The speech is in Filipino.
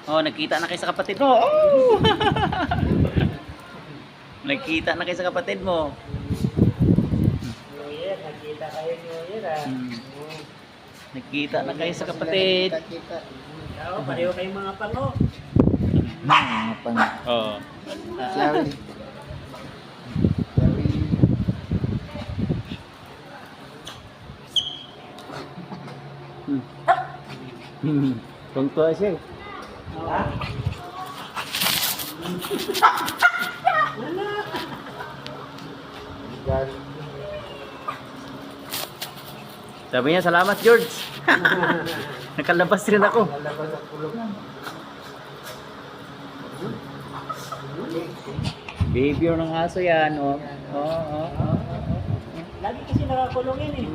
Oh, nagkita na kayo sa kapatid mo. Oh! Nagkita na kayo sa kapatid mo. New Year, nakita kayo New Year ah. Nagkita na kayo sa kapatid. Oo, pareho kayong mga pango. Oh. Tungtua siya. Ha? Sabi niya, salamat George. Nakalabas rin ako. Lalabas ang kulungan. Behavior ng aso yan. Oh. Oh, oh, oh, oh. Lagi kasi nakakulong yun eh.